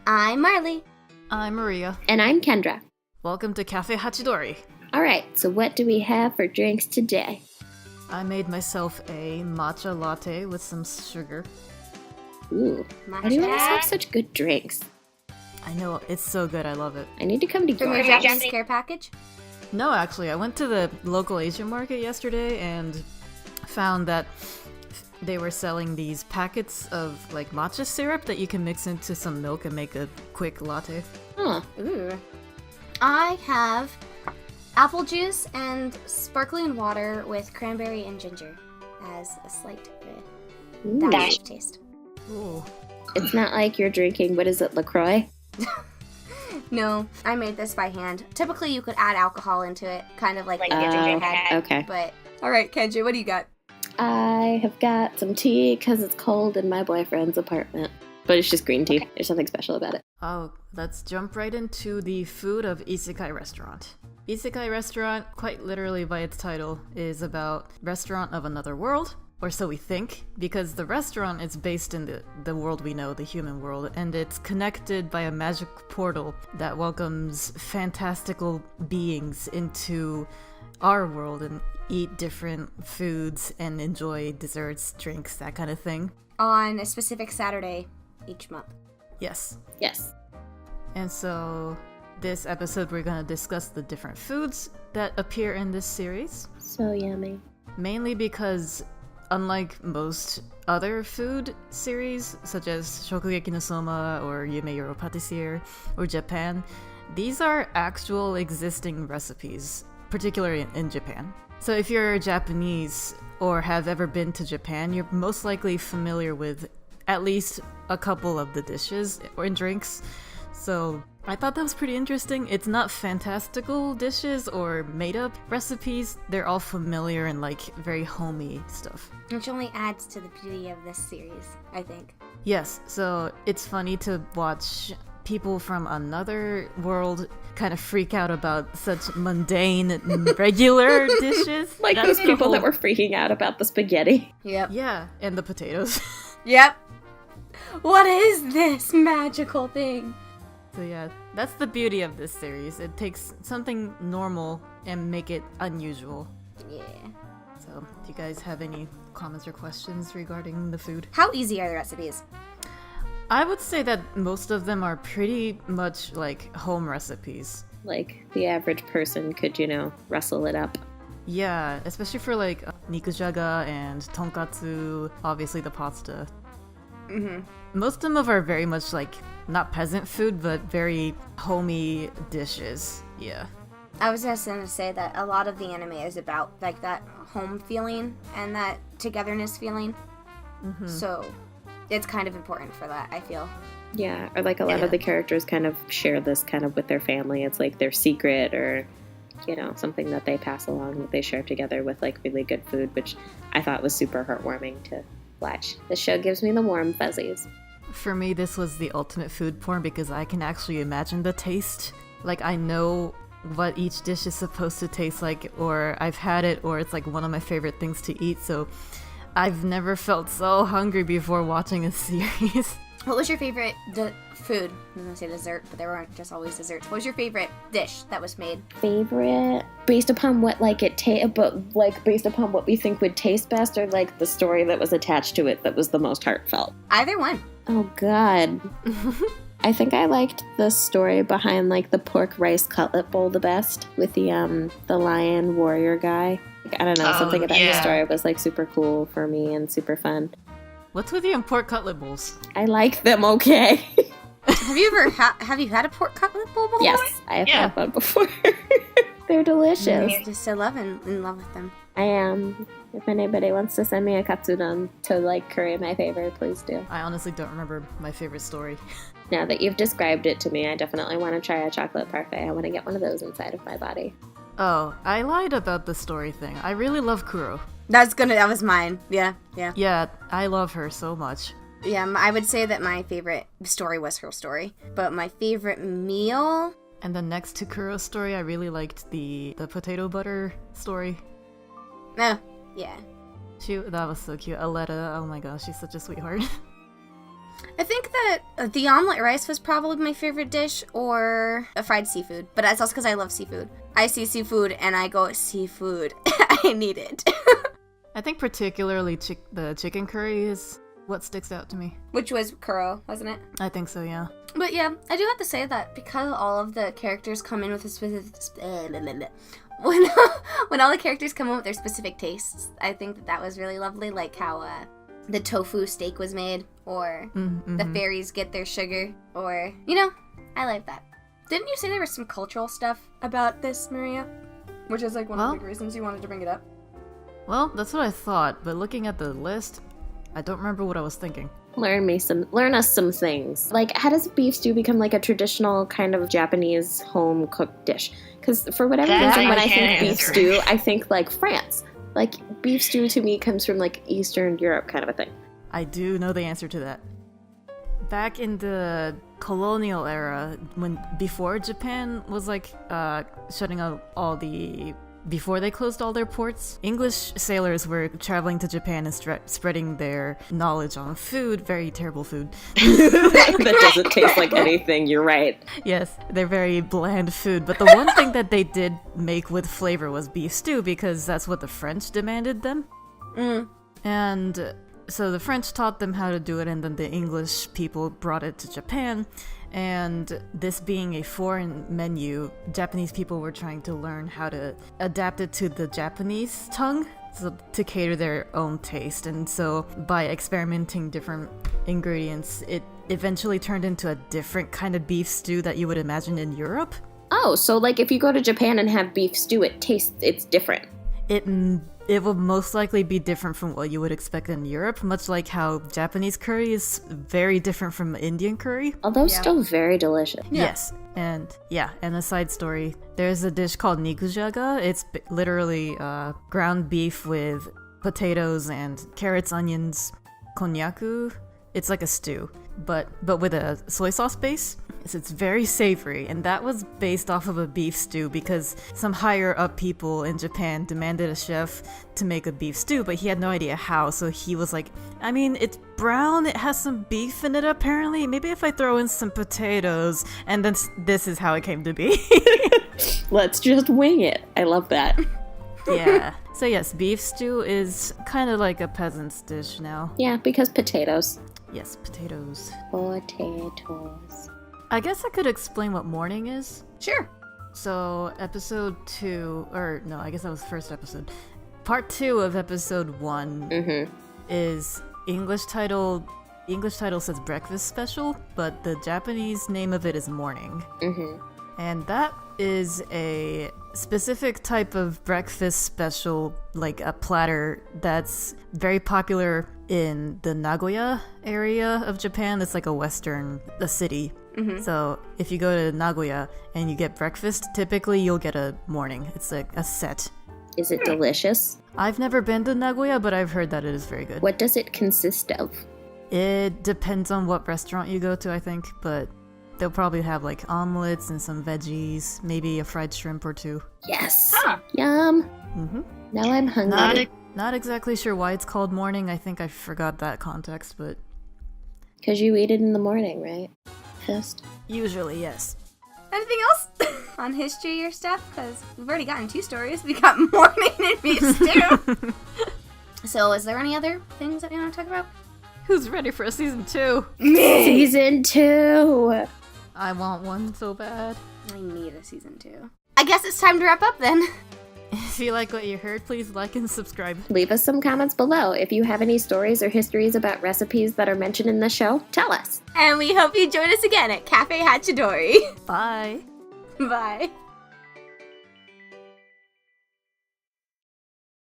I'm Marley. I'm Maria. And I'm Kendra. Welcome to Cafe Hachidori. Alright, so what do we have for drinks today? I made myself a matcha latte with some sugar. Ooh, why do you always have such good drinks? I know, it's so good, I love it. I need to come to From your Japanese care package? No, actually, I went to the local Asian market yesterday and found that they were selling these packets of like matcha syrup that you can mix into some milk and make a quick latte. Huh. Ooh. I have apple juice and sparkling water with cranberry and ginger as a slight dash of taste. Ooh. It's not like you're drinking, what is it, LaCroix? No, I made this by hand. Typically, you could add alcohol into it, kind of like the ginger had. Okay. But all right, Kenji, what do you got? I have got some tea because it's cold in my boyfriend's apartment. But it's just green tea. Okay. There's nothing special about it. Oh, let's jump right into the food of Isekai Restaurant. Isekai Restaurant, quite literally by its title, is about restaurant of another world, or so we think, because the restaurant is based in the world we know, the human world, and it's connected by a magic portal that welcomes fantastical beings into our world and eat different foods and enjoy desserts, drinks, that kind of thing. On a specific Saturday each month. Yes. Yes. And so this episode we're going to discuss the different foods that appear in this series. So yummy. Mainly because unlike most other food series, such as Shokugeki no Soma or Yume Yoro Patissiere or Japan, these are actual existing recipes, particularly in Japan. So if you're Japanese or have ever been to Japan, you're most likely familiar with at least a couple of the dishes or drinks. So I thought that was pretty interesting. It's not fantastical dishes or made-up recipes. They're all familiar and like very homey stuff. Which only adds to the beauty of this series, I think. Yes, so it's funny to watch people from another world kind of freak out about such mundane, regular dishes. Like those people that were freaking out about the spaghetti. Yep. Yeah, and the potatoes. Yep. What is this magical thing? So yeah, that's the beauty of this series. It takes something normal and make it unusual. Yeah. So, do you guys have any comments or questions regarding the food? How easy are the recipes? I would say that most of them are pretty much like home recipes. Like the average person could, rustle it up. Yeah, especially for like nikujaga and tonkatsu, obviously the pasta. Mm-hmm. Most of them are very much like, not peasant food, but very homey dishes. Yeah. I was just going to say that a lot of the anime is about like that home feeling and that togetherness feeling. Mm-hmm. So it's kind of important for that, I feel. Yeah, or like a lot of the characters kind of share this kind of with their family. It's like their secret or, something that they pass along that they share together with like really good food, which I thought was super heartwarming to watch. The show gives me the warm fuzzies. For me, this was the ultimate food porn because I can actually imagine the taste. Like, I know what each dish is supposed to taste like, or I've had it, or it's like one of my favorite things to eat, so I've never felt so hungry before watching a series. What was your favorite food? I was going to say dessert, but there weren't just always desserts. What was your favorite dish that was made? Favorite? Based upon what based upon what we think would taste best, or like the story that was attached to it that was the most heartfelt? Either one. Oh God. I think I liked the story behind like the pork rice cutlet bowl the best with the lion warrior guy. Like, I don't know, something about the story was like super cool for me and super fun. What's with you and pork cutlet bowls? I like them, okay. Have you had a pork cutlet bowl before? Yes, I have had one before. They're delicious. You're just so in love with them. I am. If anybody wants to send me a katsudon to like curry my favor, please do. I honestly don't remember my favorite story. Now that you've described it to me, I definitely want to try a chocolate parfait. I want to get one of those inside of my body. Oh, I lied about the story thing. I really love Kuro. That was mine. Yeah. Yeah, I love her so much. Yeah, I would say that my favorite story was her story. But my favorite meal... And then next to Kuro's story, I really liked the potato butter story. Oh, yeah. That was so cute. Aletta, oh my gosh, she's such a sweetheart. I think that the omelet rice was probably my favorite dish, or a fried seafood. But that's also because I love seafood. I see seafood and I go, seafood. I need it. I think particularly the chicken curry is what sticks out to me. Which was Kuro, wasn't it? I think so, yeah. But yeah, I do have to say that because all of the characters come in with a specific... When all the characters come in with their specific tastes, I think that was really lovely. Like how the tofu steak was made, or the fairies get their sugar, or, I like that. Didn't you say there was some cultural stuff about this, Maria? Which is like one of the big reasons you wanted to bring it up. Well, that's what I thought, but looking at the list, I don't remember what I was thinking. Learn us some things. Like, how does beef stew become like a traditional kind of Japanese home cooked dish? Because for whatever reason, when I think beef stew, I think like France. Like, beef stew to me comes from like Eastern Europe kind of a thing. I do know the answer to that. Back in the colonial era, before Japan was like shutting out before they closed all their ports, English sailors were traveling to Japan and spreading their knowledge on food, very terrible food. That doesn't taste like anything, you're right. Yes, they're very bland food, but the one thing that they did make with flavor was beef stew, because that's what the French demanded them. And so the French taught them how to do it, and then the English people brought it to Japan. And this being a foreign menu, Japanese people were trying to learn how to adapt it to the Japanese tongue, so to cater their own taste. And so by experimenting different ingredients, it eventually turned into a different kind of beef stew that you would imagine in Europe. Oh, so like if you go to Japan and have beef stew, it's different. It will most likely be different from what you would expect in Europe, much like how Japanese curry is very different from Indian curry. Although still very delicious. Yeah. Yes. And a side story, there's a dish called nikujaga. It's literally ground beef with potatoes and carrots, onions, konnyaku. It's like a stew, but with a soy sauce base. So it's very savory, and that was based off of a beef stew because some higher up people in Japan demanded a chef to make a beef stew, but he had no idea how, so he was like, I mean, it's brown, it has some beef in it apparently, maybe if I throw in some potatoes, and then this is how it came to be. Let's just wing it. I love that. Yeah. So yes, beef stew is kind of like a peasant's dish now. Yeah, because potatoes. Yes, potatoes. Potatoes. I guess I could explain what morning is. Sure. So, episode 2, or no, I guess that was the first episode. Part 2 of episode 1 is English title says breakfast special, but the Japanese name of it is morning. And that is a specific type of breakfast special, like a platter that's very popular in the Nagoya area of Japan. It's like a city. So if you go to Nagoya and you get breakfast, typically you'll get a morning. It's like a set. Is it delicious? I've never been to Nagoya, but I've heard that it is very good. What does it consist of? It depends on what restaurant you go to, I think, but they'll probably have like omelets and some veggies, maybe a fried shrimp or two. Yes! Yum! Now I'm hungry. Not exactly sure why it's called morning. I think I forgot that context, but... Because you eat it in the morning, right? First? Usually, yes. Anything else on history or stuff? Because we've already gotten 2 stories. We got morning and beef stew. So is there any other things that you want to talk about? Who's ready for a season 2? Me! Season 2! I want one so bad. I need a season 2. I guess it's time to wrap up then. If you like what you heard, please like and subscribe. Leave us some comments below. If you have any stories or histories about recipes that are mentioned in the show, tell us. And we hope you join us again at Cafe Hachidori. Bye. Bye.